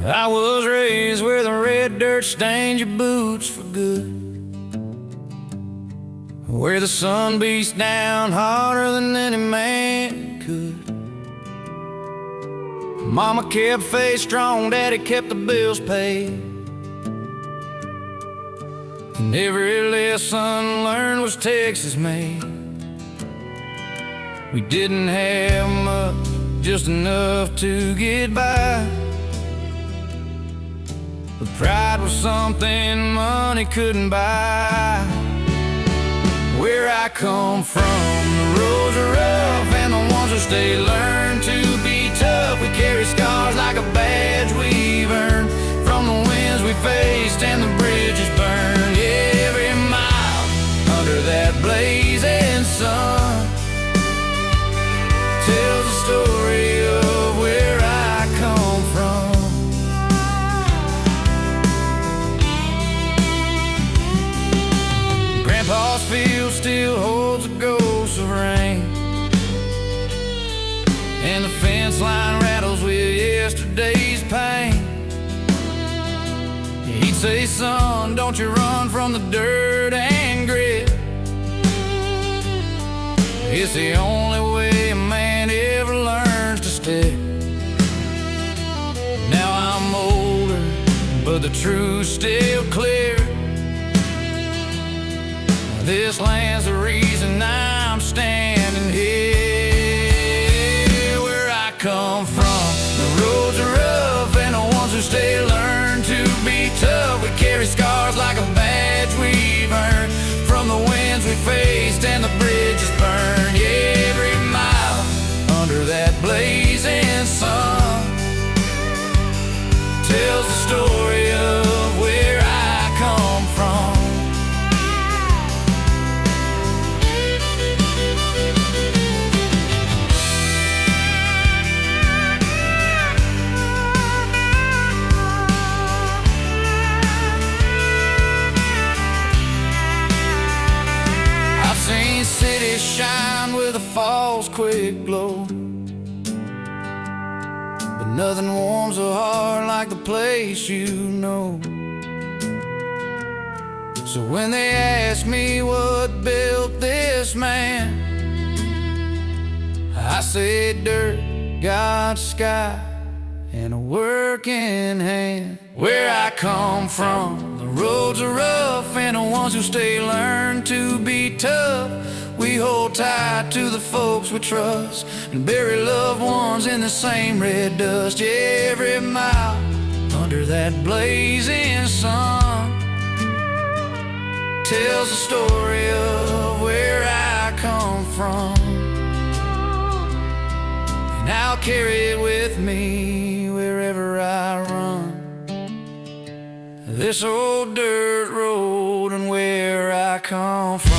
I was raised where the red dirt stained your boots for good, where the sun beats down harder than any man could. Mama kept faith strong, Daddy kept the bills paid, and every lesson learned was Texas made. We didn't have much, just enough to get by, but pride was something money couldn't buy. Where I come from, the roads are rough, and the ones who stay learn to be tough. We carry scars like a badge we've earned from the winds we faced and the bridges burned. Yeah, every mile under that blazing sun tells the story of where I come from. Grandpa's field still holds a ghost of rain, and the fence line rattles with yesterday's pain. He'd say, son, don't you run from the dirt and grit. It's the only way a man ever learns to stick. Now I'm older, but the truth's still clear. This land's the reason I'm standing here. Where I come from, the roads are rough, and the ones who stay learn to be tough. We carry scars like a badge we've earned from the winds we faced and the bridges burned. Yeah, every mile under that blazing sun tells the story of where I come from. Seen cities shine with a fall's quick glow, but nothing warms a heart like the place you know. So when they ask me what built this man, I say dirt, God's sky, and a working hand. Where I come from, the roads are rough, and the ones who stay learn to be tough. We hold tight to the folks we trust and bury loved ones in the same red dust. Yeah, every mile under that blazing sun tells the story of where I come from, and I'll carry it with me wherever I run. This old dirt road and where I come from.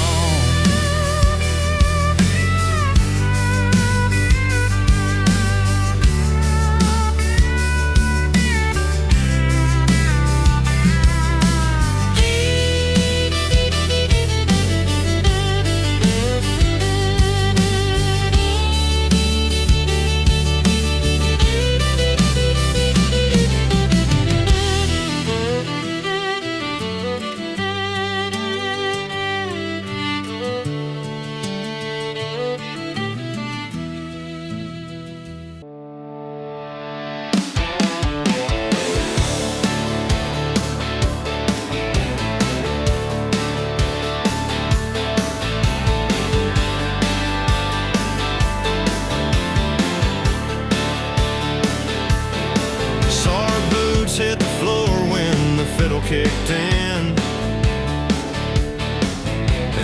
Hit the floor when the fiddle kicked in.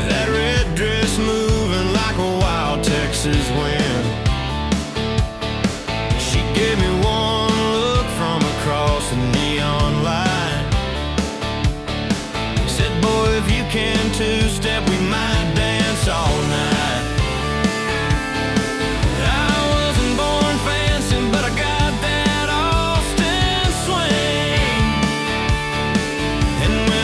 That red dress moving like a wild Texas wind. She gave me one look from across the neon light. Said, boy, if you can two-step, we might dance all night. I wasn't born fancy, but I got that Austin swing. And when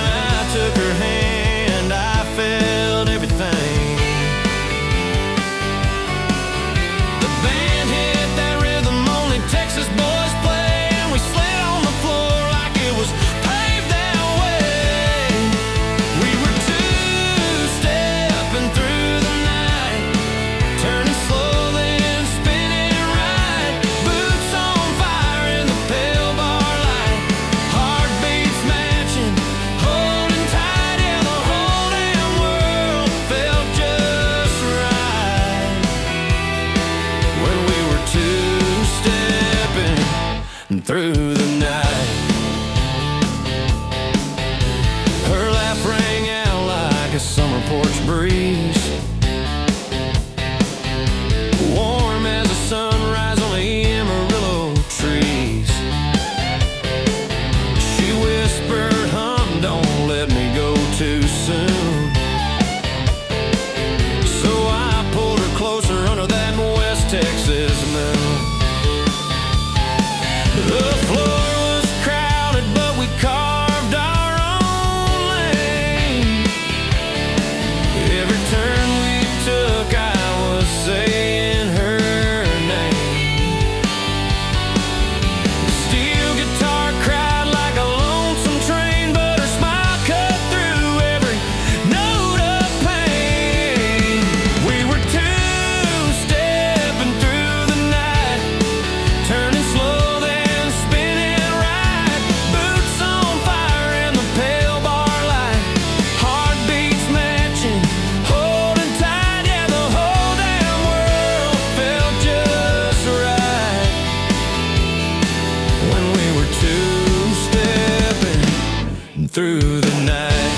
through the night. Her laugh rang out like a summer porch breeze, warm as the sunrise on the Amarillo trees. She whispered, "Hon, don't let me go too soon." So I pulled her closer under that West Texas moon. The floor was crowded, but we carved our own lane. Every turn we took, I was saying her name. The steel guitar cried like a lonesome train, but her smile cut through every note of pain. We were two-stepping through the night, turning slow then spinning right. Boots on fire in the pale bar light, heartbeats matching, holding tight. Yeah, the whole damn world felt just right when we were two-stepping through the night.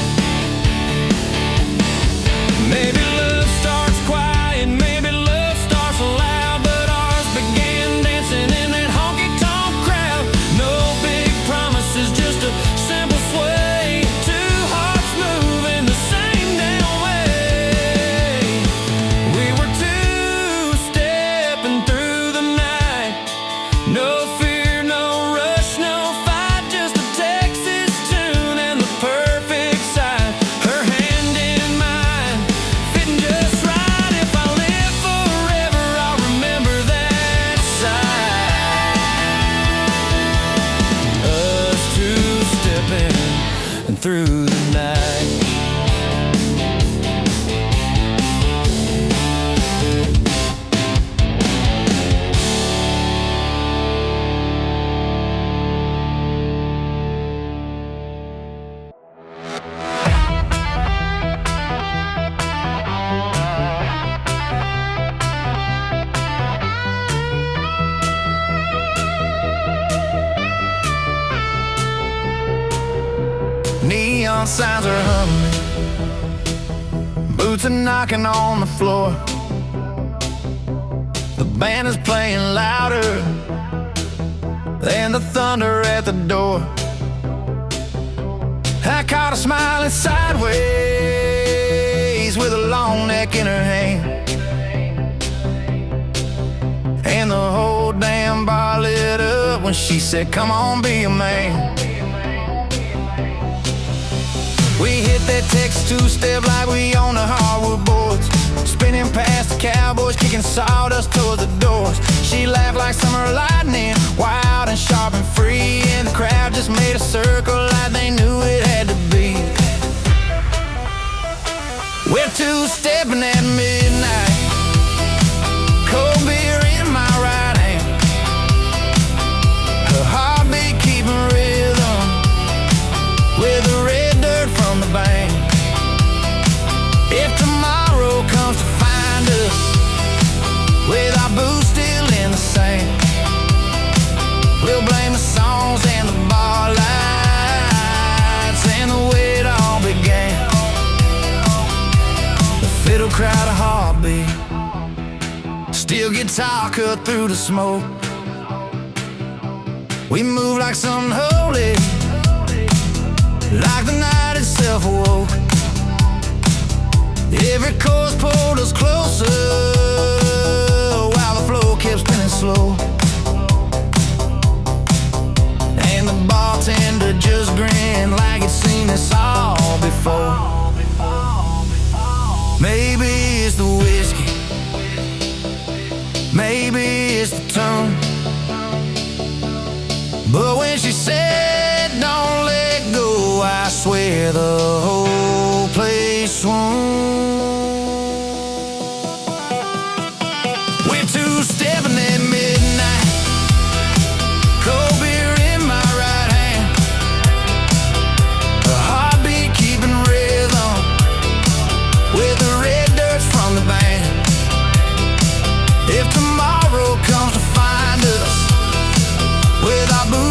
Maybe love starts quiet, maybe love starts loud, but ours began dancing in that honky-tonk crowd. No big promises, just a simple sway. Two hearts moving the same damn way. We were two-stepping through the night. No fear, no rush, no fight, just a Texas tune and the perfect sight. Her hand in mine, fitting just right. If I live forever, I'll remember that sight. Us two-stepping through the night. Neon signs are humming, boots are knocking on the floor. The band is playing louder than the thunder at the door. I caught her smiling sideways with a long neck in her hand, and the whole damn bar lit up when she said, "Come on, be a man." We hit that Texas two-step like we own the hardwood boards, spinning past the Cowboys, kicking sawdust towards the doors. She laughed like summer lightning, wild and sharp and free, and the crowd just made a circle like they knew it had to be. We're two-stepping at midnight, cold beer in my right hand, her heartbeat keeping rhythm with the red dirt from the bank. If tomorrow comes to find us with our boots still in the sand, we'll blame the songs and the bar lights and the way it all began. The fiddle cried a heartbeat, steel guitar cut through the smoke. We move like something holy, like the night itself awoke. Every chord pulled us closer while the flow kept spinning slow, and the bartender just grinned like he'd seen this all before. Maybe it's the whiskey, maybe it's the tone, but when she said, "Don't let go," I swear the whole place swooned. We're two-stepping at midnight, cold beer in my right hand, a heartbeat keeping rhythm with the red dirt from the band. If tomorrow comes to find us with our boots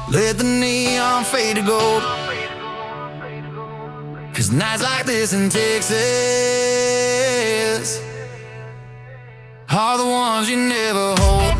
Let the neon fade to gold, 'cause nights like this in Texas are the ones you never hold.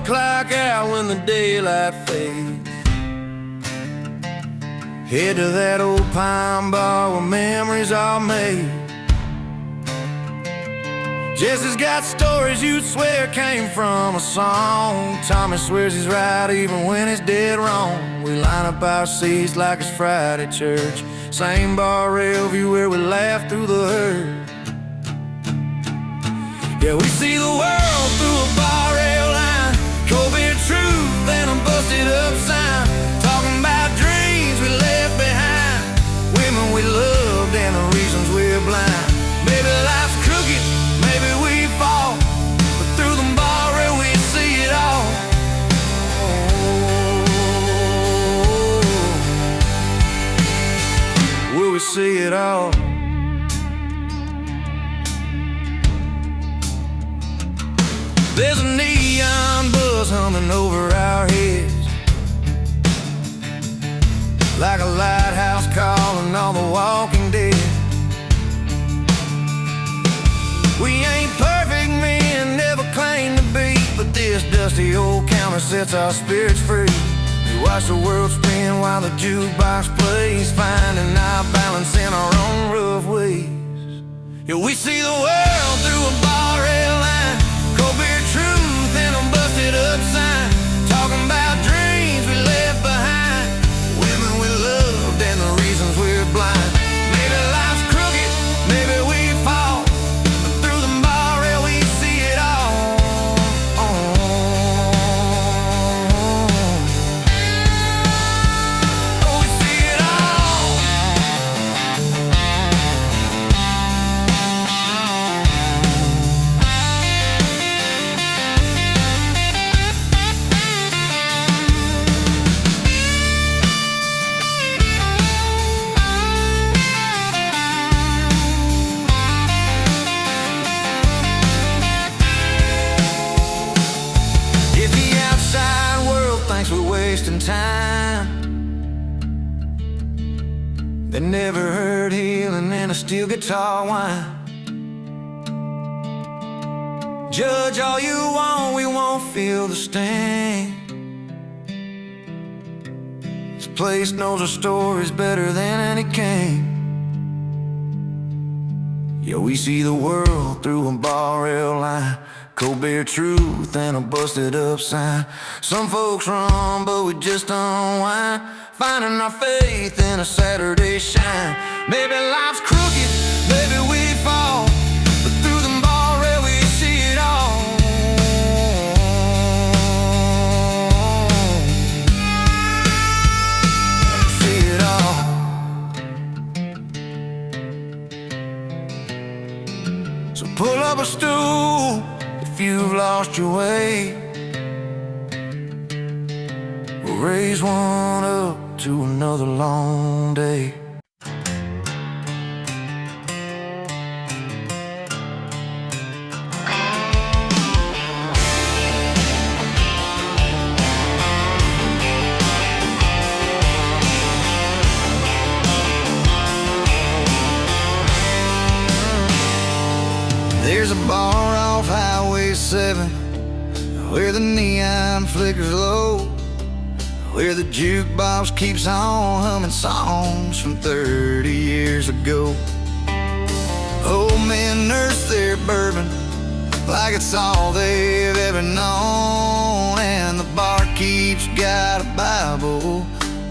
Clock out when the daylight fades, head to that old pine bar where memories are made. Jesse's got stories you'd swear came from a song. Tommy swears he's right even when he's dead wrong. We line up our seats like it's Friday church, same bar rail view where we laugh through the hurt. Yeah, we see the world through a bar rail line, cold beer truth and a busted up sign, talking about dreams we left behind, women we loved and the reasons we're blind. Maybe life's crooked, maybe we fall, but through the bar rail we see it all. Will we see it all? There's a neon buzz humming over our heads, like a lighthouse calling all the walking dead. We ain't perfect men, never claim to be, but this dusty old counter sets our spirits free. We watch the world spin while the jukebox plays, finding our balance in our own rough ways. Yeah, we see the world through a bar rail line, cold beer truth and a busted up sign, talking about dreams we left behind, women we loved and the reasons we're blind. Maybe life's crooked, maybe we fall, but through the bar rail we see it all. Oh, we see it all. If the outside world thinks we're wasting time, they never heard healing in a steel guitar whine. Judge all you want, we won't feel the sting. This place knows our stories better than any king. Yeah, we see the world through a bar rail line, cold beer truth and a busted up sign. Some folks run, but we just don't whine, finding our faith in a Saturday shine. Maybe life's crooked, maybe we fall, but through the bar rail we see it all. See it all. So pull up a stool if you've lost your way, we'll raise one up to another long day. There's a bar off Highway 7 where the neon flickers low, where the jukebox keeps on humming songs from 30 years ago. Old men nurse their bourbon like it's all they've ever known, and the barkeep's got a Bible,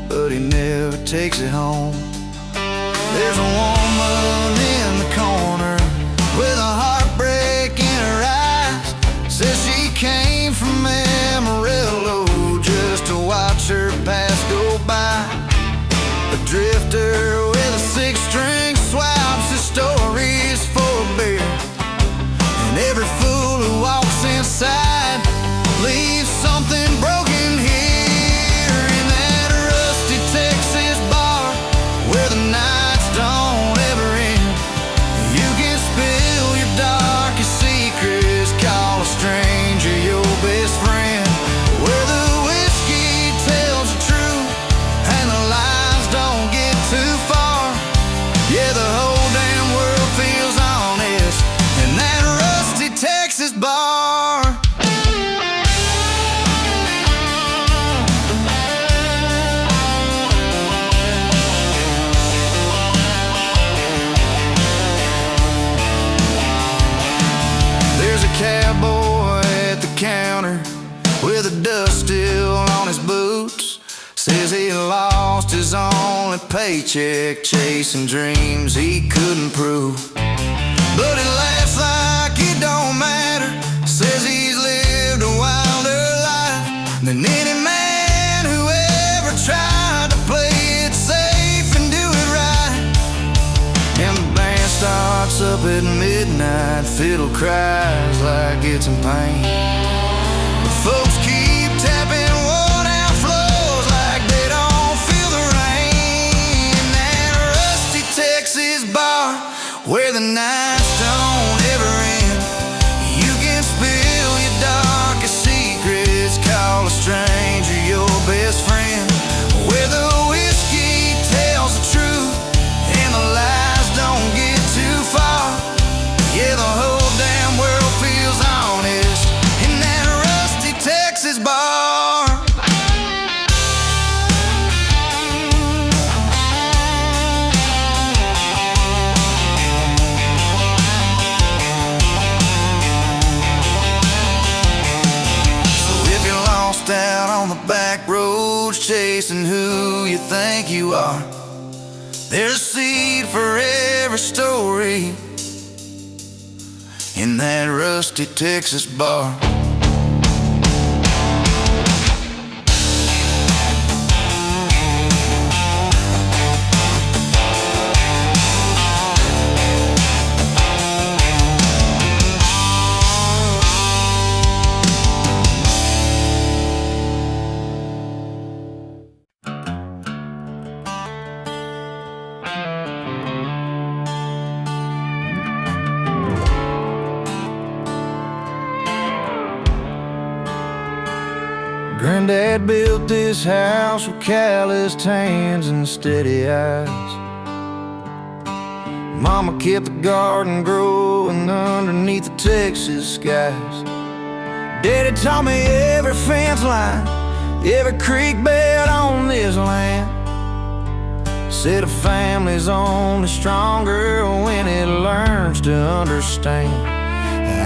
but he never takes it home. There's a woman in the corner with a heartbreak in her eyes. Says she came from Amarillo just to watch her past go by. A drifter with a six-string swaps his stories for a beer, and every fool who walks inside leaves something broken here. In that rusty Texas bar where the nights don't ever end, you can spill your darkest secrets, call a stranger your best friend, where the whiskey tells the truth and the lies don't get too far. Yeah, the whole damn world feels honest in that rusty Texas bar. There's a cowboy at the counter with the dust still on his boots. Says he lost his only paycheck chasing dreams he couldn't prove, but he laughs like it don't matter. Says he's lived a wilder life than any man who ever tried to play it safe and do it right. And the band starts up at midnight, fiddle cries like it's in pain, but folks keep tapping worn out floors like they don't feel the rain. In that rusty Texas bar where the nights don't ever end, you can spill your darkest secrets, call a stranger your best friend, where the whiskey tells the truth and the lies don't get too far. Yeah, the whole damn world feels honest in that rusty Texas bar. Out on the back roads chasing who you think you are, there's a seed for every story in that rusty Texas bar. Granddad built this house with calloused hands and steady eyes. Mama kept the garden growing underneath the Texas skies. Daddy taught me every fence line, every creek bed on this land. Said a family's only stronger when it learns to understand.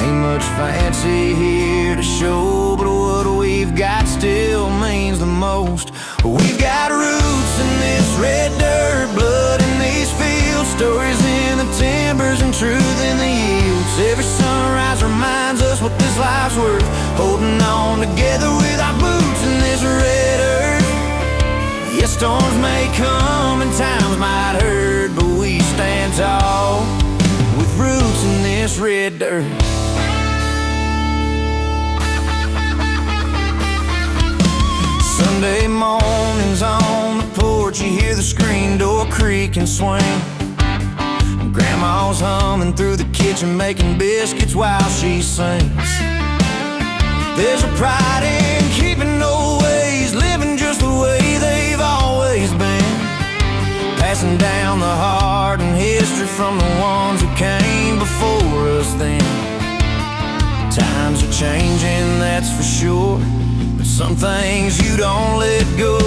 Ain't much fancy here to show, but what we've got still means the most. We've got roots in this red dirt, blood in these fields, stories in the timbers and truth in the yields. Every sunrise reminds us what this life's worth, holding on together with our boots in this red earth. Yes, storms may come and times might hurt, but we stand tall with roots in this red dirt. Sunday mornings on the porch, you hear the screen door creak and swing. Grandma's humming through the kitchen, making biscuits while she sings. There's a pride in keeping old ways, living just the way they've always been, passing down the heart and history from the ones who came before us then. Times are changing, that's for sure, but some things you don't let go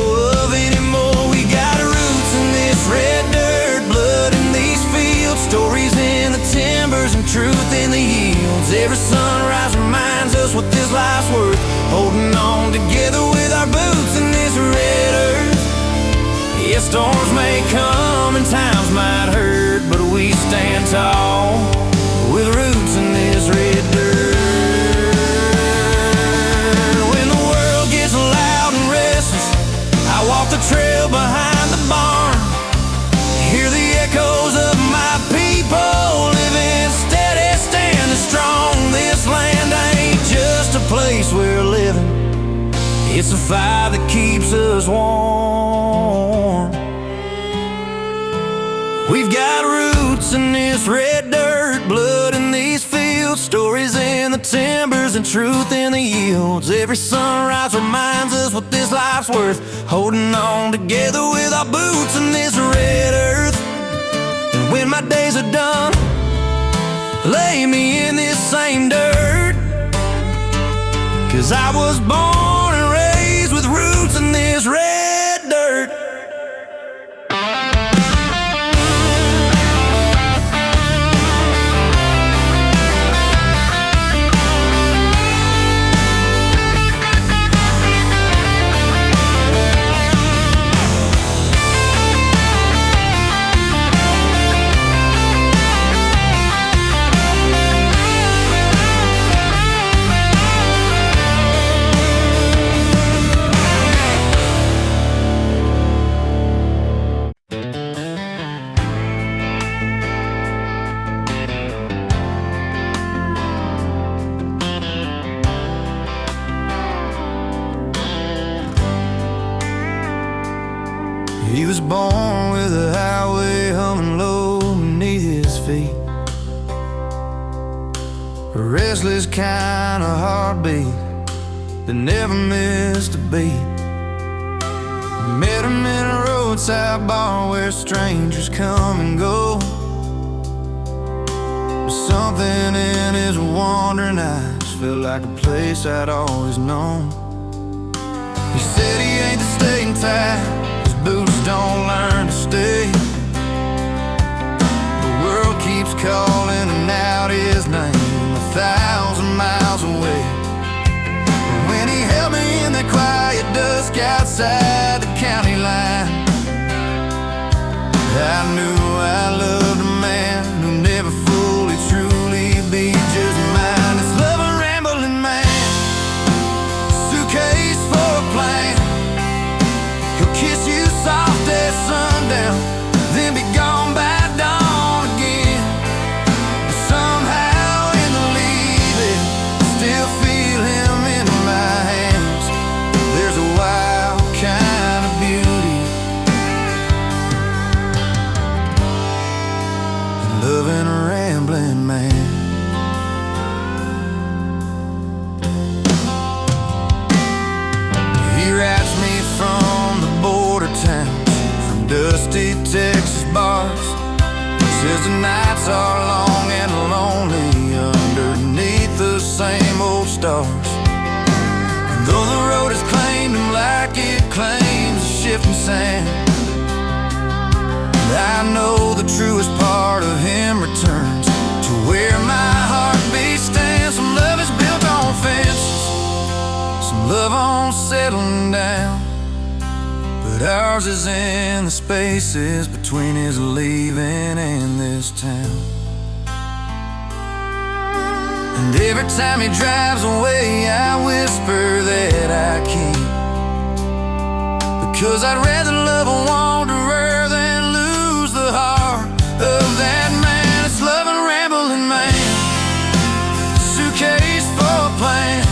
Every sunrise reminds us what this life's worth, holding on together with our boots in this red earth. Yeah, storms may come and times might hurt, but we stand tall with roots in this red dirt. When the world gets loud and restless, I walk the trail behind the barn, hear the echoes of my people living steady, standing strong. This land ain't just a place we're living, it's a fire that keeps us warm. We've got roots in this red dirt, blood in these fields, stories in the timbers and truth in the yields. Every sunrise reminds us what this life's worth, holding on together with our boots in this red earth. And when my days are done, lay me in this same dirt, 'cause I was born and raised with roots in this red dirt. He was born with a highway humming low beneath his feet, a restless kind of heartbeat that never missed a beat. Met him in a roadside bar where strangers come and go, but something in his wandering eyes felt like a place I'd always known. He said he ain't the staying tight, boots don't learn to stay. The world keeps calling and out his name 1,000 miles away. But when he held me in the quiet dusk outside the county line, I knew I loved a man who never fully, truly be just mine. It's love a rambling man, suitcase for a plane. He'll kiss you soft at sundown, then be gone by dawn again. But somehow in the leaving, still feel him in my hands. There's a wild kind of beauty in loving a rambling man. He writes me from the border towns, from dusty Texas bars. Says the nights are long and lonely underneath the same old stars. And though the road has claimed him like it claims the shifting sand, I know the truest part of him returns to where my heartbeat stands. Some love is built on fences, some love on settling down, but ours is in the spaces between his leaving and this town. And every time he drives away, I whisper that I can't, because I'd rather love a wanderer than lose the heart of that man. It's love and rambling man, suitcase for a plane.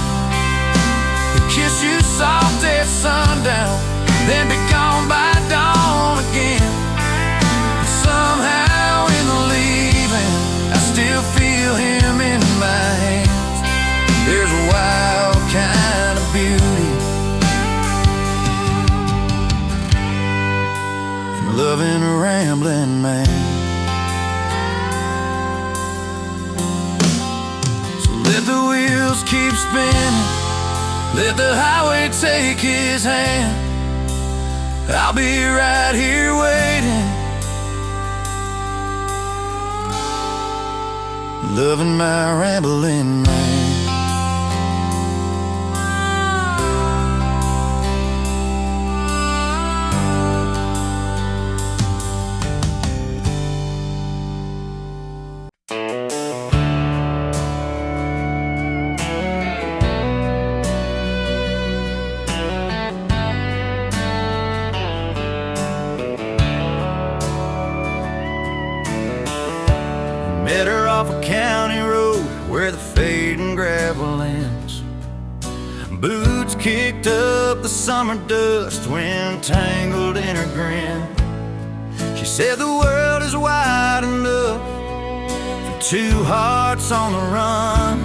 He'll kiss you soft at sundown, then be gone by dawn again. Somehow in the leaving, I still feel him in my hands. There's a wild kind of beauty in loving a rambling man. So let the wheels keep spinning, let the highway take his hand. I'll be right here waiting. loving my rambling mind. Met her off a county road where the fading gravel ends. Boots kicked up the summer dust when tangled in her grin. She said the world is wide enough for two hearts on the run.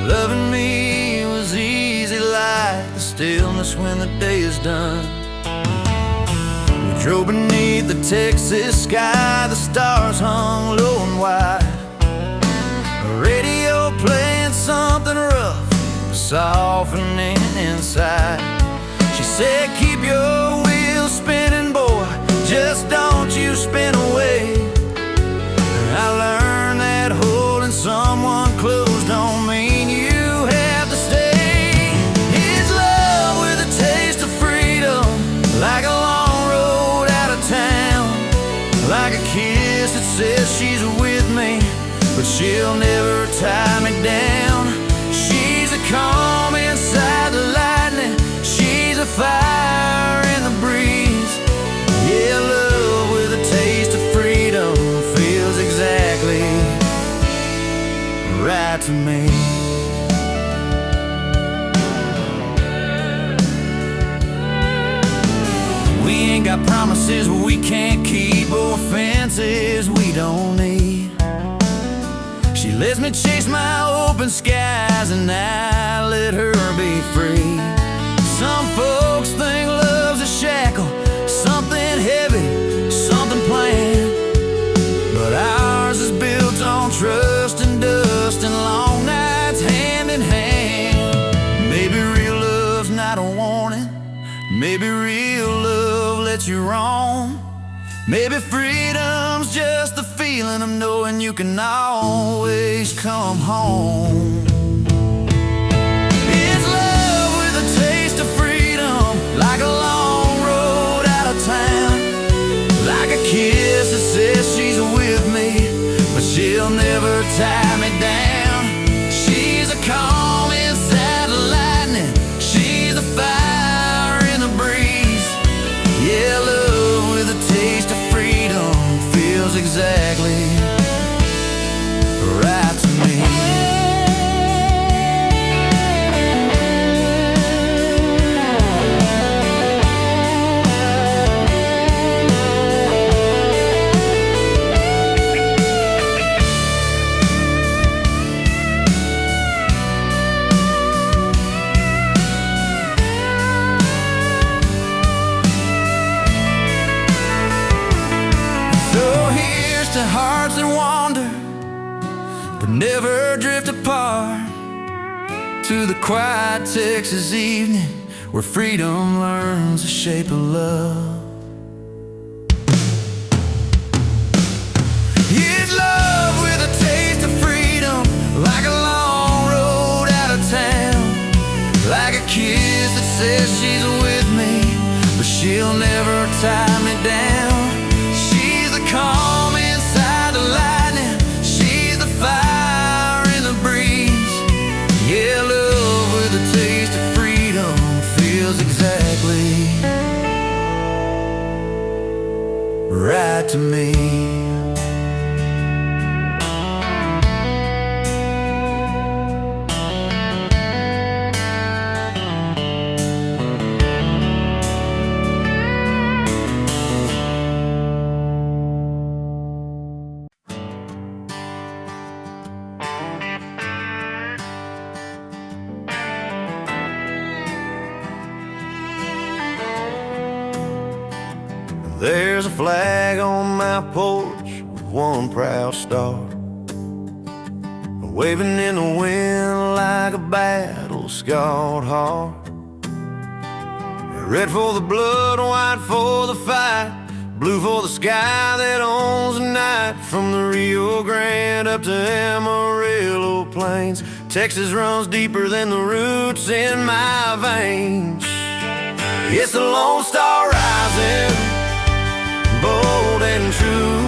Loving me was easy like the stillness when the day is done. Drove beneath the Texas sky, the stars hung low and wide. A radio playing something rough, softening inside. She said, keep your wheels spinning, boy, just don't you spin away. I learned that holding someone close don't mean you have to stay. It's love with a taste of freedom, like a like a kiss that says she's with me, but she'll never tie me down. She's a calm inside the lightning, she's a fire in the breeze. Yeah, love with a taste of freedom feels exactly right to me. We ain't got promises we can't keep or fences we don't need. She lets me chase my open skies and I let her be free. Some folks think love's a shackle, something heavy, something planned, but ours is built on trust and dust and long nights hand in hand. Maybe real love's not a warning, maybe real love lets you roam. Maybe freedom's just the feeling of knowing you can always come home. It's love with a taste of freedom, like a long road out of town. Like a kiss that says she's with me, but she'll never tie me down. She's a calm inside the lightning, she's a fire in the breeze. Yeah, love with a taste of freedom feels exactly right to me. To hearts that wander but never drift apart, to the quiet Texas evening where freedom learns the shape of love. It's love with a taste of freedom, like a long road out of town. Like a kiss that says she's with me, but she'll never tie me down. She's a calm inside the lightning, she's the fire in the breeze. Yeah, love with a taste of freedom feels exactly right to me. There's a flag on my porch with one proud star, waving in the wind like a battle-scarred heart. Red for the blood, white for the fight, blue for the sky that owns the night. From the Rio Grande up to Amarillo Plains, Texas runs deeper than the roots in my veins. It's the Lone Star rising, bold and true,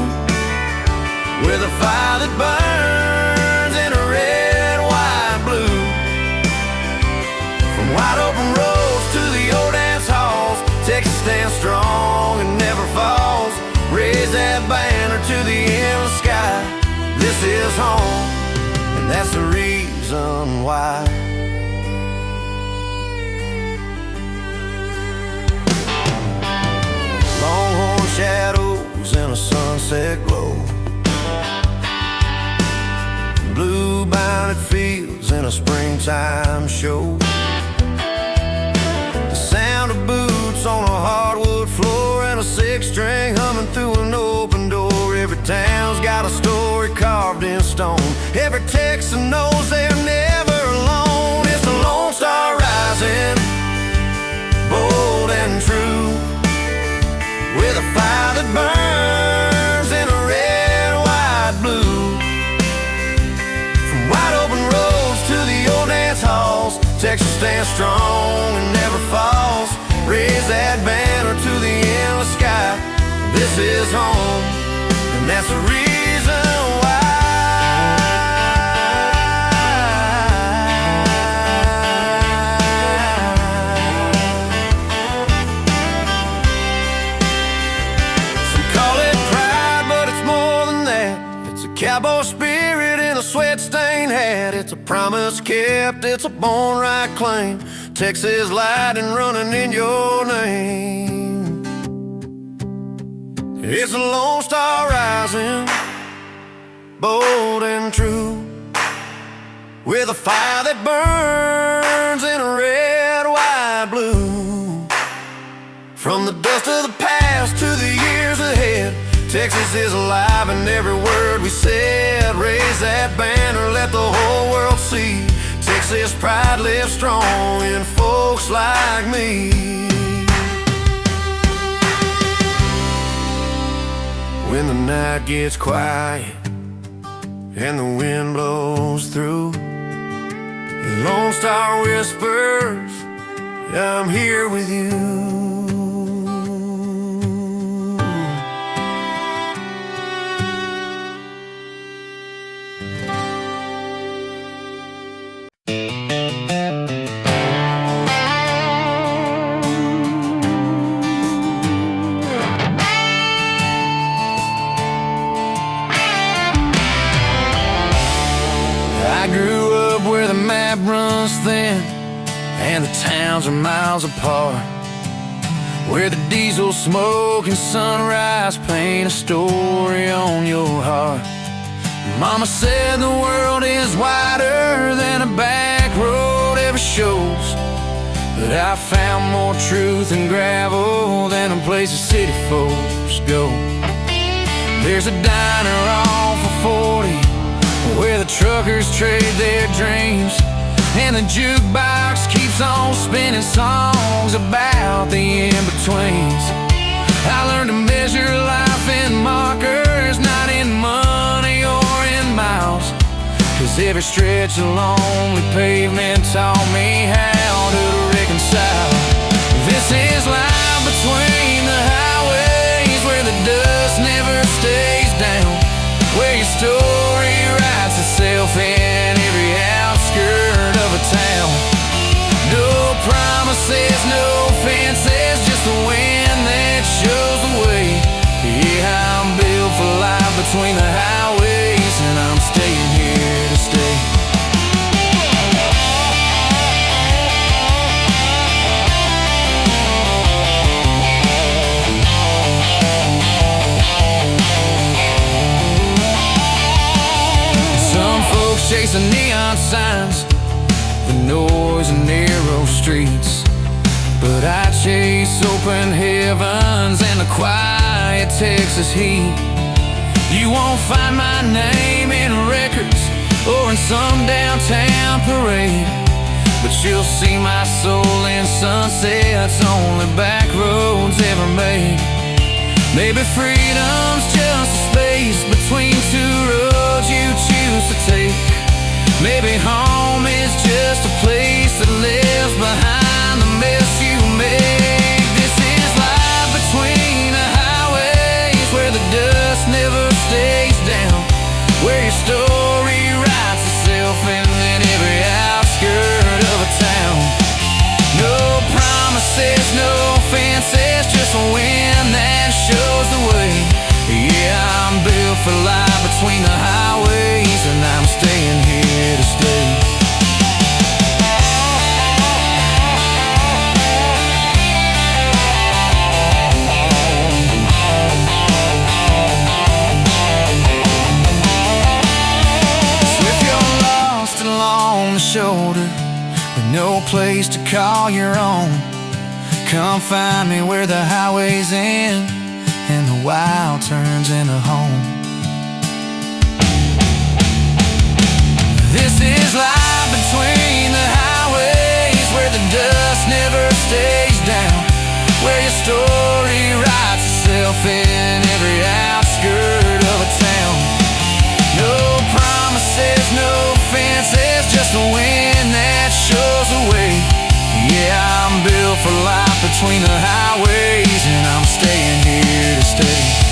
with a fire that burns in a red, white, blue. From wide open roads to the old dance halls, Texas stands strong and never falls. Raise that banner to the endless sky. This is home, and that's the reason why. Longhorn shadows in a sunset glow, blue-bounded fields in a springtime show. The sound of boots on a hardwood floor and a six-string humming through an open door. Every town's got a story carved in stone. Every Texan knows they're never alone. It's the Lone Star rising, bold and true, with a fire that burns in a red, white, blue. From wide open roads to the old dance halls, Texas stands strong and never falls. Raise that banner to the endless sky. This is home, and that's the reason why. Some call it pride, but it's more than that. It's a cowboy spirit in a sweat-stained hat. It's a promise kept, it's a born right claim. Texas lightning running in your name. It's a Lone Star rising, bold and true, with a fire that burns in a red, white, blue. From the dust of the past to the years ahead, Texas is alive in every word we said. Raise that banner, let the whole world see. Texas pride lives strong in folks like me. When the night gets quiet and the wind blows through, the Lone Star whispers, I'm here with you. I grew up where the map runs thin and the towns are miles apart, where the diesel smoke and sunrise paint a story on your heart. Mama said the world is wider than a back road ever shows, but I found more truth in gravel than a place the city folks go. There's a diner off of 40 where the truckers trade their dreams, and the jukebox keeps on spinning songs about the in-betweens. I learned to measure life in markers, not in money or in miles, 'cause every stretch of lonely pavement taught me how to reconcile. This is life between the highways, where the dust never stays down, where your story writes itself in every outskirt of a town. No promises, no fences, just the wind that shows the way. Yeah, I'm built for life between the highways, and I'm staying here to stay. Chasing neon signs, the noise and narrow streets, but I chase open heavens and the quiet Texas heat. You won't find my name in records or in some downtown parade, but you'll see my soul in sunsets only back roads ever made. Maybe freedom's just a space between two roads you choose to take. Maybe home is just a place that lives behind the mess you make. This is life between the highways, where the dust never stays down, where your story writes itself in every outskirt of a town. No promises, no fences, just a wind that shows the way. Yeah, I'm built for life between the highways, and I'm staying here to stay. So if you're lost along the shoulder with no place to call your own, come find me where the highways end and the wild turns into home. This is life between the highways, where the dust never stays down, where your story writes itself in every outskirt of a town. No promises, no fences, just a wind that shows the way. Yeah, I'm built for life between the highways, and I'm staying here to stay.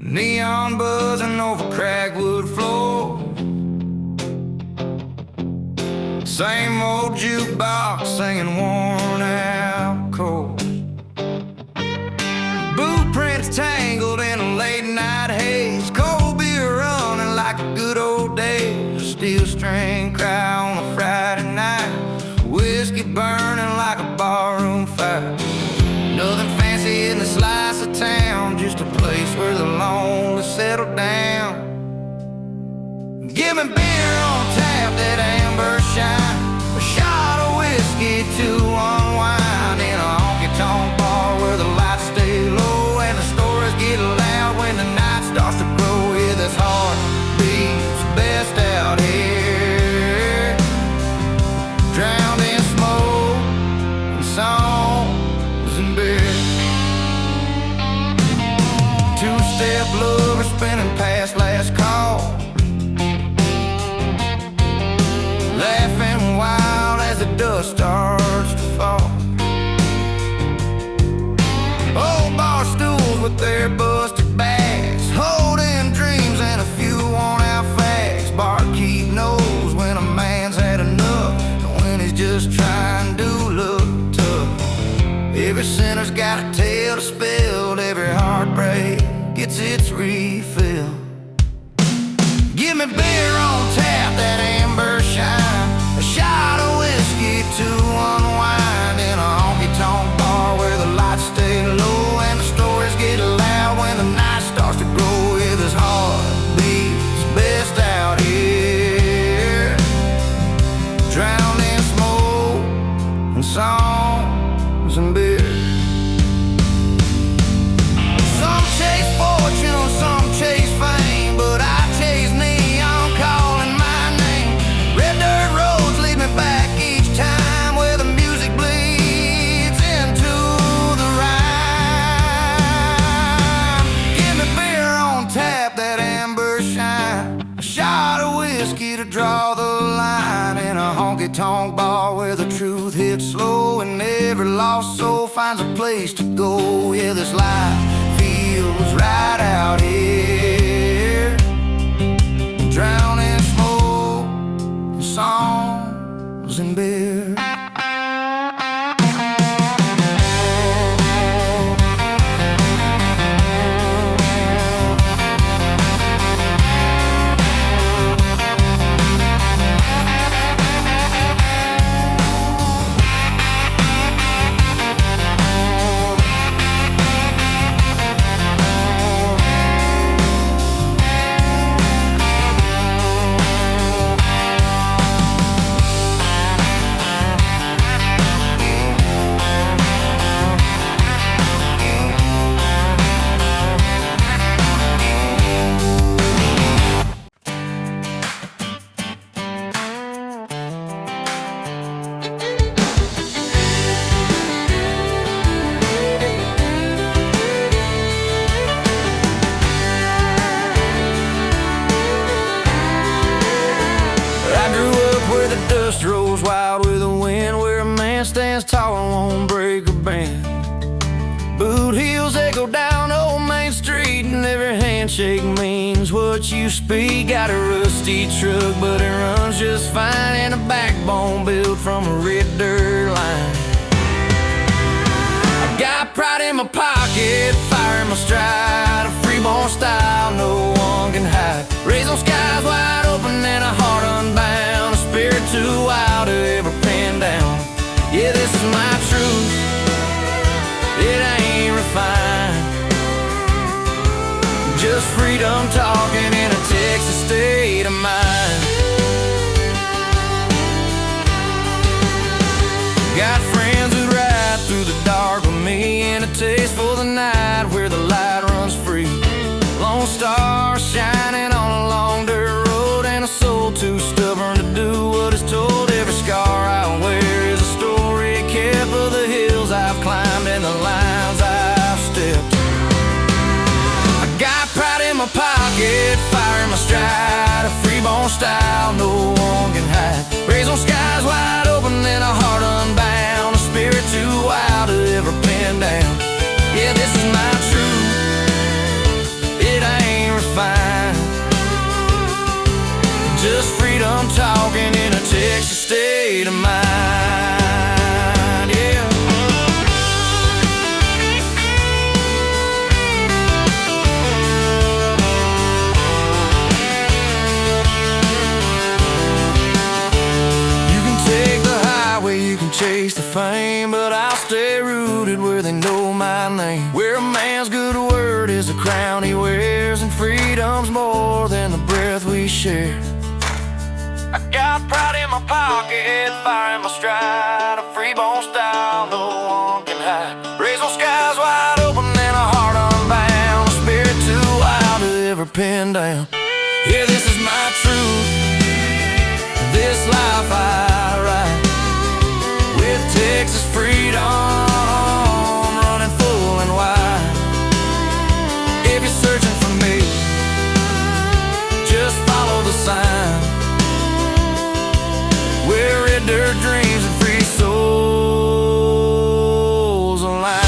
Neon buzzing over crackwood floor, same old jukebox singing worn out chords. Boot prints tangled in a late night haze, cold beer running like a good old days, a steel string cry on a Friday night, whiskey burning like a barroom fire. Nothing fancy in the slice of town, just a place where the lonely settle down. Give me beer on tap, that amber shine, a shot of whiskey to unwind, in a honky-tonk bar where the lights stay low and the stories get loud when the night starts to grow. Yeah, this heart beats best out here, drowned in smoke and songs and beer. Two-step lover spinning past last call, laughing wild as the dust starts to fall. Old bar stools with their busted backs, holding dreams and a few worn-out facts. Barkeep knows when a man's had enough, and when he's just trying to look tough. Every sinner's got a tale to spill, every heartbreak gets its refill. Give me beer on tap, that amber shine, a shot of whiskey to unwind, in a honky-tonk bar where the lights stay low and the stories get loud when the night starts to grow. Yeah, this heart beats best out here, drowned in smoke and songs and beer. Some chase fortune, some chase fame, but I chase neon calling my name. Red dirt roads lead me back each time, where the music bleeds into the rhyme. Give me beer on tap, that amber shine, a shot of whiskey to draw the line, in a honky-tonk bar where the truth hits slow and every lost soul finds a place to go. Yeah, this life feels right out here, drowned in smoke and songs and beer. means what you speak. Got a rusty truck, but it runs just fine, and a backbone built from a red dirt line. I got pride in my pocket, fire in my stride, a freeborn style no one can hide. Raised on skies wide open and a heart unbound, a spirit too wild to ever pin down. Yeah, this is my truth, it ain't refined, just freedom talking in a Texas state of mind. Got friends who ride through the dark with me, and a taste for the night where the light runs free. Lone star shining on a long dirt road, and a soul too stubborn to do what is told. Every scar I wear is a story kept of the hills I've climbed and the lines I've stepped. I got pride in my pocket, fire in my stride, a freeborn style no one can hide. Raised on skies wide open and a heart unbound, a spirit too wild to ever pin down. Yeah, this is my truth, it ain't refined, just freedom talking in a Texas state of mind. Yeah. Chase the fame, but I'll stay rooted where they know my name, where a man's good word is a crown he wears, and freedom's more than the breath we share. I got pride in my pocket, fire in my stride, a freeborn style no one can hide. Raised on skies wide open and a heart unbound, a spirit too wild to ever pin down. Yeah, this is my truth, this life I ride, with Texas freedom running full and wide. If you're searching for me, just follow the sign, where red dirt dreams and free souls align.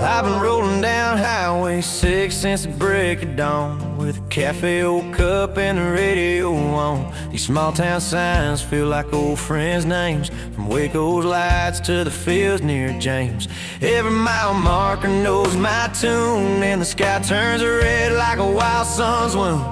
I've been rolling down Highway 6 since the break of dawn, with a cafe old cup and the radio on. These small town signs feel like old friends' names, from Waco's lights to the fields near James. Every mile marker knows my tune, and the sky turns red like a wild sun's wound.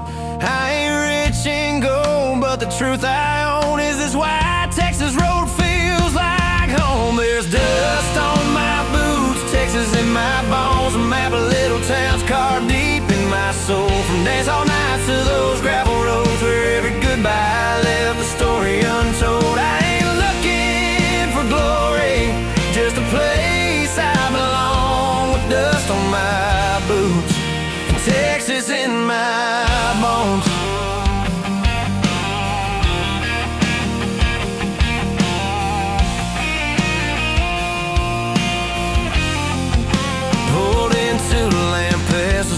I ain't rich in gold, but the truth I own is this white Texas road feels like home. There's dust on my boots, Texas in my bones, a map of little towns carved deep in my soul. From dance all nights to those gravel roads where every goodbye left a story untold. I ain't looking for glory, just a place I belong, with dust on my boots and Texas in my bones.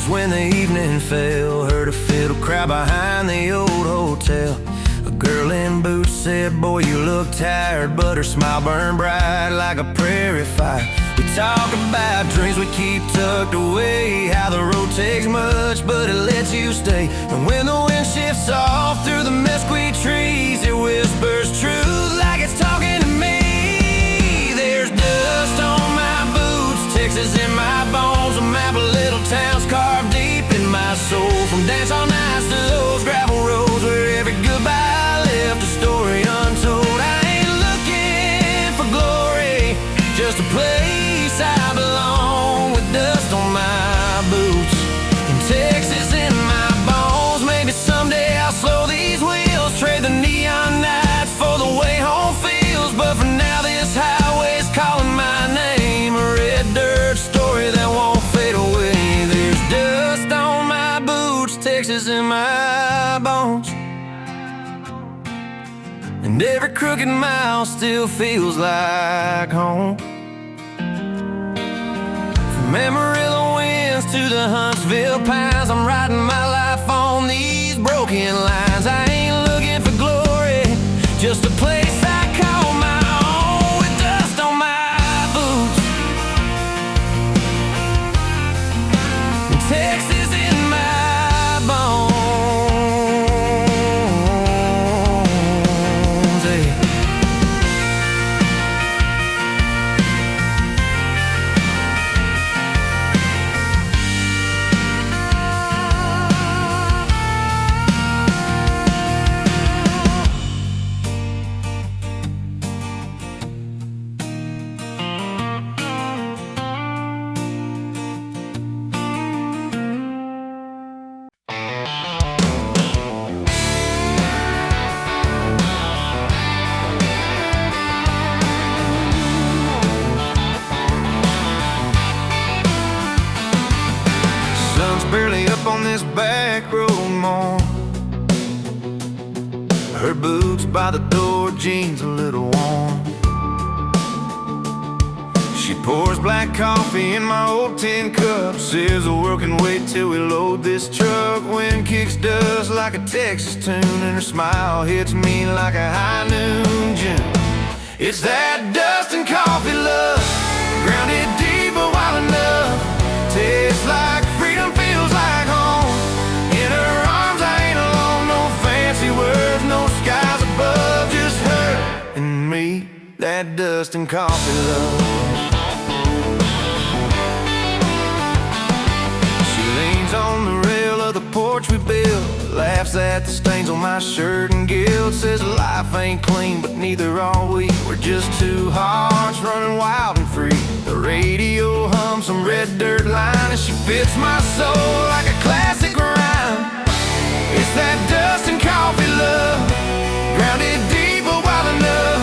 When the evening fell, heard a fiddle cry behind the old hotel. A girl in boots said, "Boy, you look tired," but her smile burned bright like a prairie fire. We talk about dreams we keep tucked away, how the road takes much, but it lets you stay. And when the wind shifts off through the mesquite trees, it whispers truth like it's talking to me. There's dust on my boots, Texas in my bones, a map of little towns carved deep in my soul. From dance all nights to those gravel roads where every goodbye left a story untold. I ain't looking for glory, just a place I belong, with dust on my boots and Texas in my bones. Maybe someday I'll slow these wheels, trade the neon nights for the way home feels, but for now this highway's calling my name, a red dirt story that won't fade away. There's dust on my boots, Texas in my bones. and every crooked mile still feels like home. From Amarillo winds to the Huntsville pines, I'm writing my life on these broken lines. I ain't looking for glory, just a place I call my own, with dust on my boots and Texas in my bones. Barely up on this back road more. Her boots by the door, jeans a little warm. She pours black coffee in my old tin cup, says the world can wait till we load this truck. Wind kicks dust like a Texas tune, and her smile hits me like a high noon June. It's that dust and coffee love, grounded deep but wild enough. Tastes like freedom, feels like home. In her arms I ain't alone. No fancy words, no skies above, just her and me. That dust and coffee love. She leans on the rail of the porch we built, laughs at the stains on my shirt and guilt. Says life ain't clean, but neither are we. We're just two hearts running wild and free. The radio hums some red dirt line, and she fits my soul like a classic rhyme. It's that dust and coffee love, grounded deep but wild enough.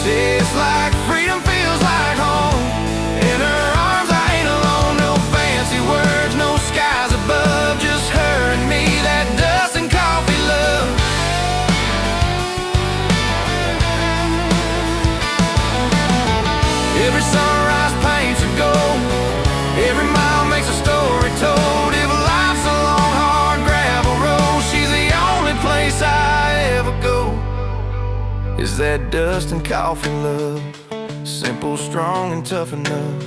Tastes like freedom, feels like home. In her arms I ain't alone. No fancy words, no skies above, just her and me. That dust and coffee love. Every sunrise paints a goal, every mile makes a story told. If life's a long, hard gravel road, she's the only place I ever go. Is that dust and coffee love, simple, strong, and tough enough.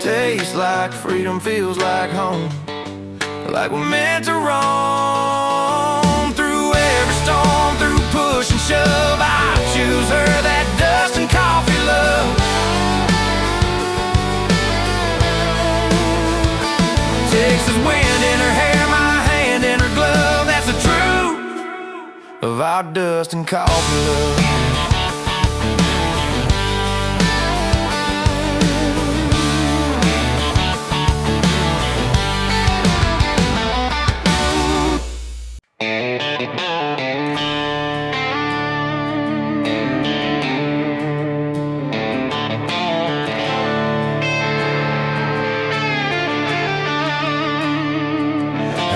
Tastes like freedom, feels like home, like we're meant to roam. Through every storm, through push and shove, I choose her. That dust and coffee love. Texas wind in her hair, my hand in her glove. That's the truth of our dust and coffee love.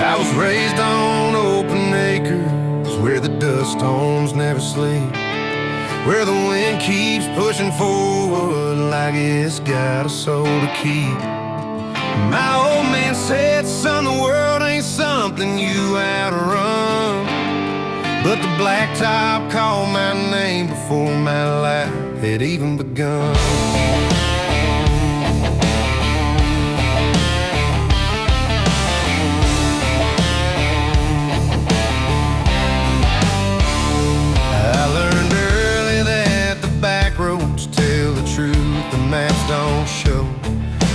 I was raised on open acres, where the dust storms never sleep, where the wind keeps pushing forward like it's got a soul to keep. My old man said, son, the world ain't something you outrun, but the blacktop called my name before my life had even begun. Maps don't show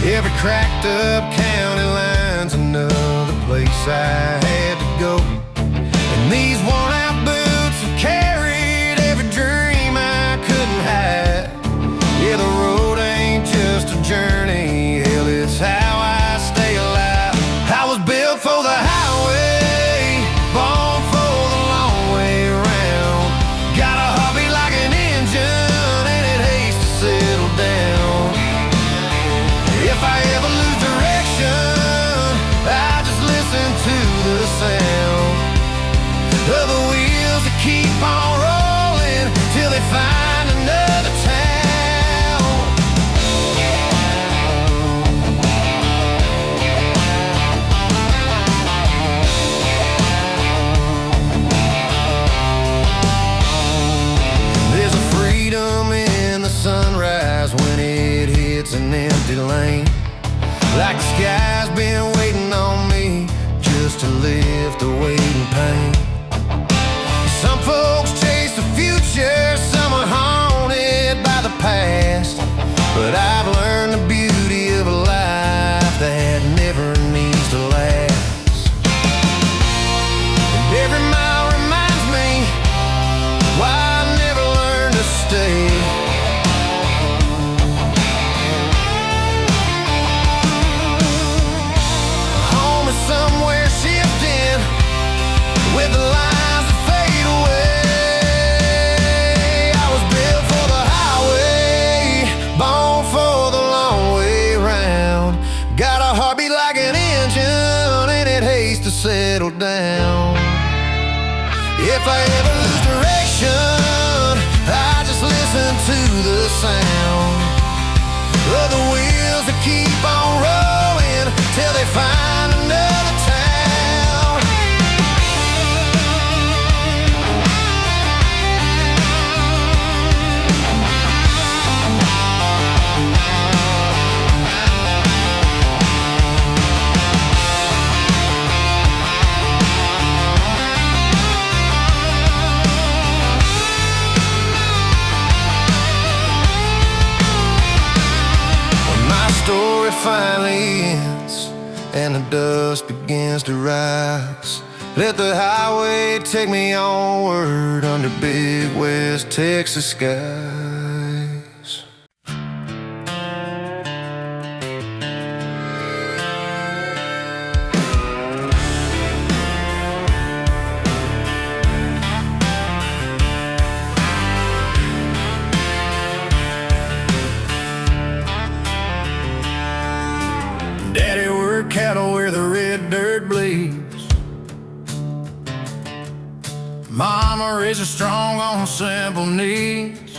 every cracked up county line's another place I had to go. And these worn out boots have carried every dream I couldn't hide. Yeah, the road ain't just a journey, hell, it's how I stay alive. I was built for the highway, born for the long way around. Got a heartbeat like an engine, and it hates to settle down. If I ever lose direction, I just listen to the sound of the wind. to lift the weight and pain. Some folks chase the future, some are haunted by the past. But I've learned the beauty of a life that never needs to last. And every mile reminds me why I never learned to stay. Home is somewhere shifting with the lines that fade away. I was built for the highway, born for the long way round. Got a heartbeat like an engine and it hates to settle down. If I ever lose direction, I just listen to the sound of the wheels that keep on rolling till they find another town. Story finally ends and the dust begins to rise. Let the highway take me onward under big West Texas skies. Daddy worked cattle where the red dirt bleeds. Mama raised us strong on simple needs.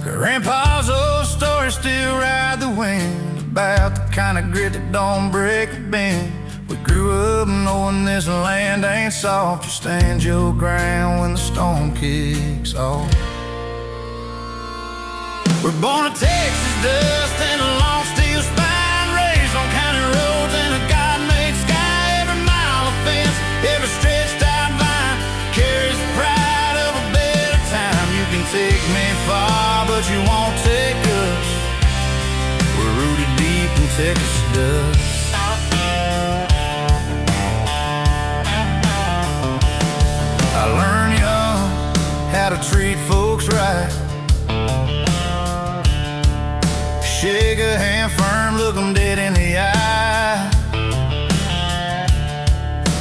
Grandpa's old stories still ride the wind about the kind of grit that don't break a bend. We grew up knowing this land ain't soft. You stand your ground when the storm kicks off. We're born of Texas dust and a long steel spine, raised on county roads and a God-made sky. Every mile of fence, every stretched out vine carries the pride of a better time. You can take me far, but you won't take us. We're rooted deep in Texas dust. I learned young how to treat folks right. Shake a hand firm, look 'em dead in the eye.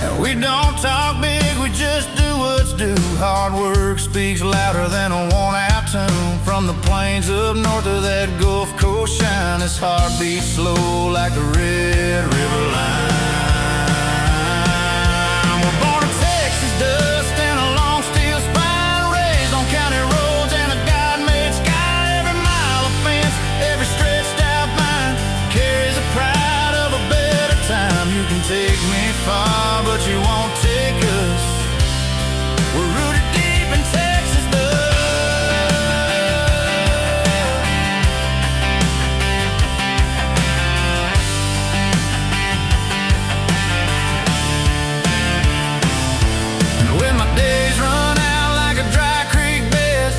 And we don't talk big, we just do what's due. Hard work speaks louder than a worn-out tune. From the plains up north of that Gulf Coast shine, this heart beats slow like the Red River line. We're born of Texas dust and a long steel spine, raised on county roads and a God-made sky. Every mile of fence, every stretched out vine carries the pride of a better time. You can take me far, but you won't take us. We're rooted deep in Texas And when my days run out like a dry creek bed,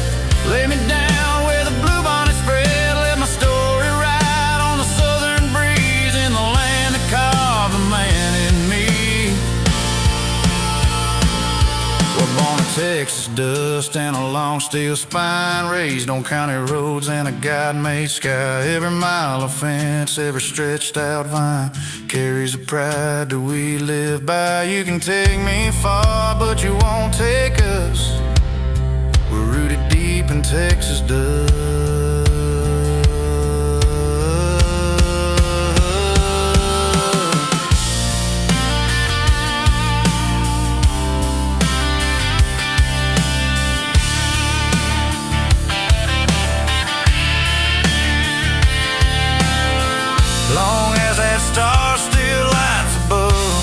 lay me down where the bluebonnet spread. Let my story ride on the southern breeze in the land that carved the man in me. We're born of Texas dust and a long steel spine, raised on county roads and a God-made sky. Every mile of fence, every stretched out vine carries a pride that we live by. You can take me far, but you won't take us. We're rooted deep in Texas dust. Long as that star still lights above,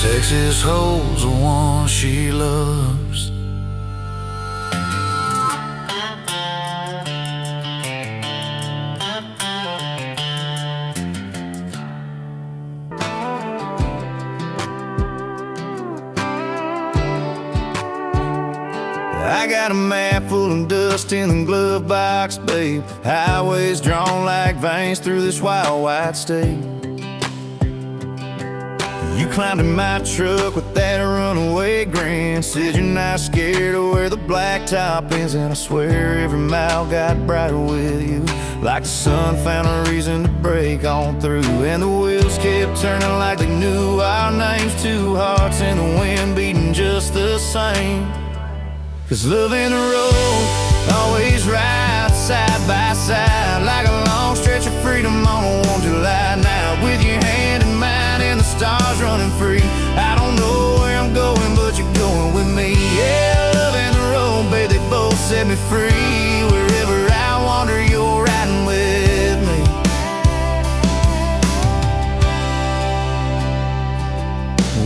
Texas holds the one she loves. got a map full of dust in the glove box, babe. Highways drawn like veins through this wild white state. You climbed in my truck with that runaway grin. Said you're not scared of where the blacktop ends. And I swear every mile got brighter with you, like the sun found a reason to break on through. And the wheels kept turning like they knew our names. Two hearts in the wind beating just the same. 'Cause love and the road always ride side by side, like a long stretch of freedom on a warm July night. With your hand in mine and the stars running free. I don't know where I'm going, but you're going with me. Yeah, love and the road, babe, they both set me free. Wherever I wander, you're riding with me.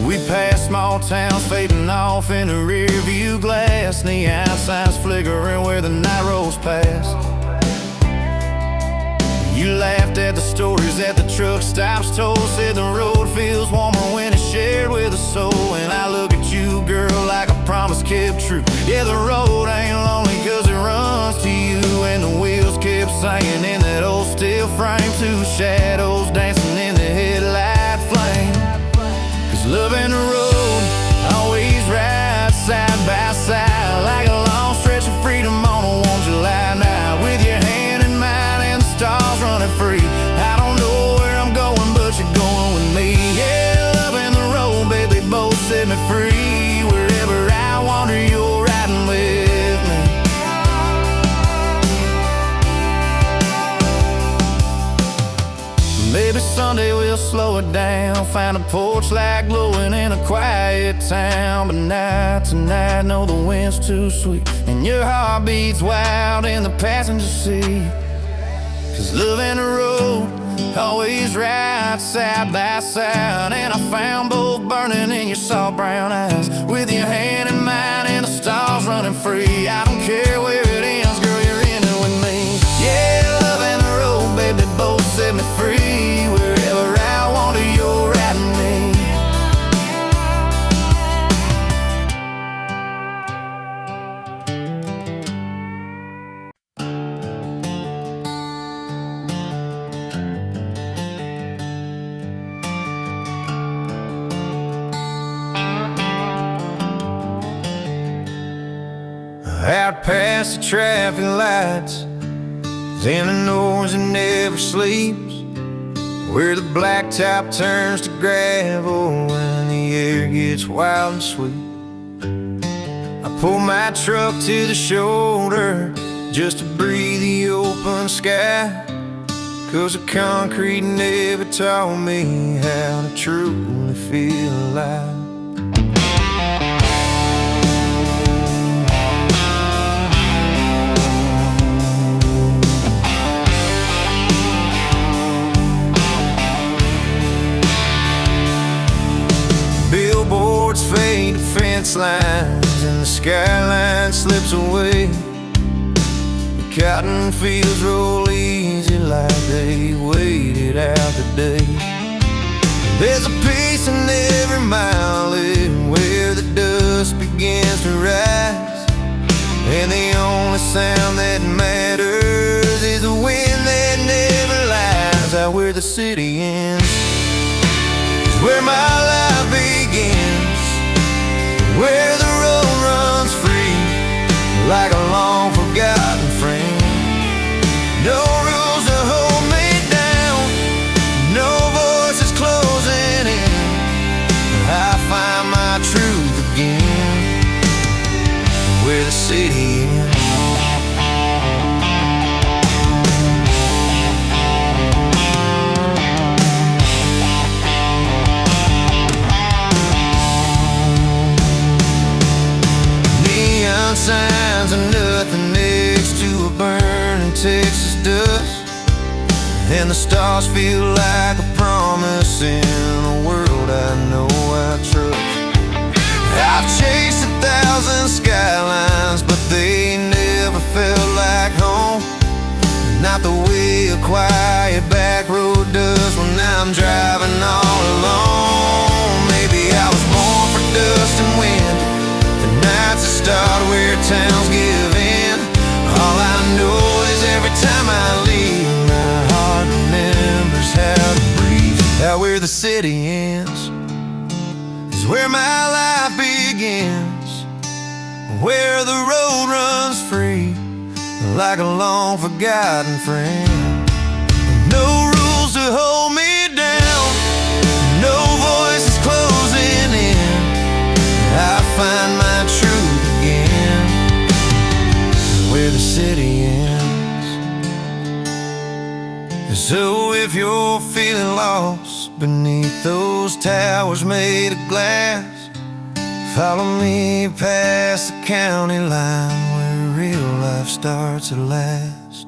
We pass small towns fading off in the rear view glass. Neon signs flickering where the night rolls past. You laughed at the stories that the truck stops told. Said the road feels warmer when it's shared with a soul. And I look at you, girl, like a promise kept true. Yeah, the road ain't lonely 'cause it runs to you. And the wheels kept singing in that old steel frame. Two shadows dancing in the headlight flame. 'Cause love and the road always ride side by side, like a long stretch of freedom on a warm July night. With your hand in mine and the stars running free. I don't know where I'm going, but you're going with me. Yeah, love and the road, babe, they both set me free. Wherever I wander, you're riding with me. Maybe someday we'll slow it down, find a porch light glowing in a quiet town. But not tonight, no, the wind's too sweet, and your heart beats wild in the passenger seat. 'Cause love and the road always ride side by side. And I found both burning in your soft brown eyes. With your hand in mine and the stars running free. I don't care where it ends, girl, you're in it with me. Yeah, love and the road, babe, they both set me free. Wherever I wander, you're riding me. Out past the traffic lights, then the noise that never sleeps, where the blacktop turns to gravel when the air gets wild and sweet. I pull my truck to the shoulder just to breathe the open sky, 'cause the concrete never taught me how to truly feel alive. Billboards fade to fence lines and the skyline slips away. The cotton fields roll easy like they waited out the day. There's a peace in every mile where the dust begins to rise, and the only sound that matters is the wind that never lies. Out where the city ends is where my life begins, where the road runs free like a long forgotten friend. No rules to hold me down, no voices closing in. I find my truth again where the city ends. Signs are nothing next to a burning Texas dust, and the stars feel like a promise in a world I know I trust. I've chased 1,000 skylines, but they never felt like home. Not the way a quiet back road does when I'm driving all alone. Maybe I was born for dust and wind, the nights that start where towns get Out where the city ends is where my life begins, where the road runs free like a long forgotten friend. No rules to hold me down, no voices closing in. I find my truth again where the city ends. So if you're feeling lost beneath those towers made of glass, follow me past the county line where real life starts at last.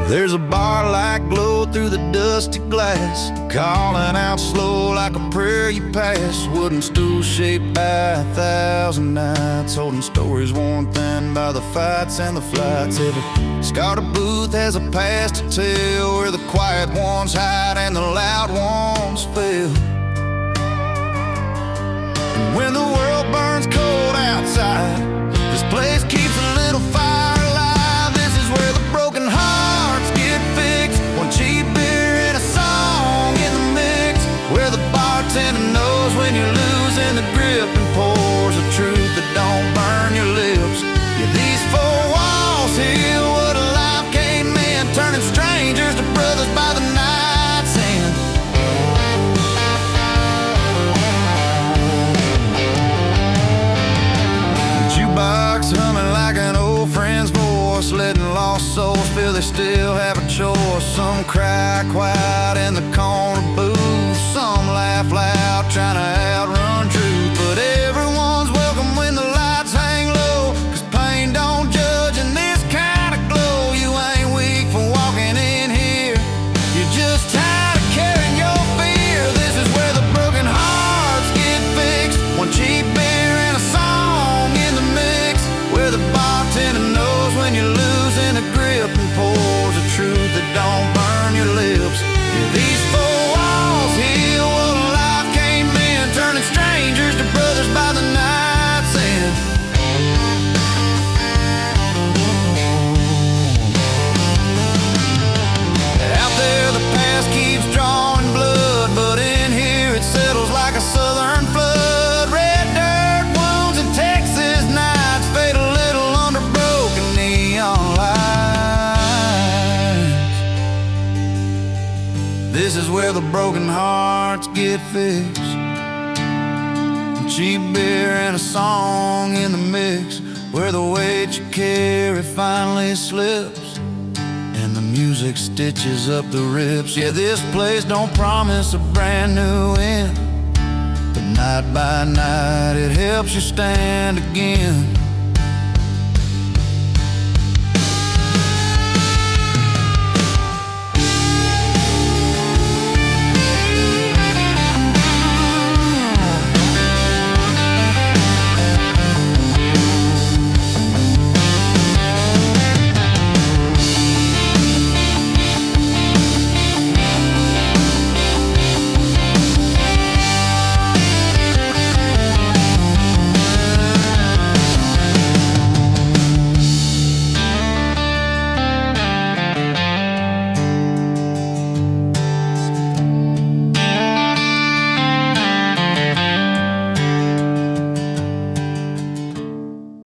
There's a bar light glow through the dusty glass, calling out slow like a prayer you pass. Wooden stool shaped by 1,000 nights, holding stories worn thin by the fights and the flights. Every scarred booth has a past to tell, where the quiet ones hide and the loud ones fail. And when the world burns cold outside, this place keeps a little fire alive. This is where the broken hearts get fixed. One cheap beer and a song in the mix, where the bartender knows when you're losing the grip and pours the truth that don't burn your lips. Yeah, these four walls heal what a life can't mend, turning strangers to brothers by the night's end. Jukebox humming like an old friend's voice, letting lost souls feel they still have a choice. Some cry quiet in the corner booth, some laugh loud trying to outrun truth. But everyone's welcome when the lights hang low, 'cause pain don't judge in this kind of glow. You ain't weak for walking in here, you're just tired of carrying your fear. This is where the broken hearts get fixed. One cheap beer and a song in the mix, where the bartender knows when you're losing a grip and pours the truth that don't burn your lips. Yeah, these four walls heal what a life can't mend, turning strangers to brothers by the night's end. Out there the past keeps drawing blood, but in here it settles like a southern flood. Red dirt wounds and Texas nights fade a little under broken neon lights. This is where the broken hearts get fixed. Cheap beer and a song in the mix, where the weight you carry finally slips and the music stitches up the rips. Yeah, this place don't promise a brand new end, but night by night it helps you stand again.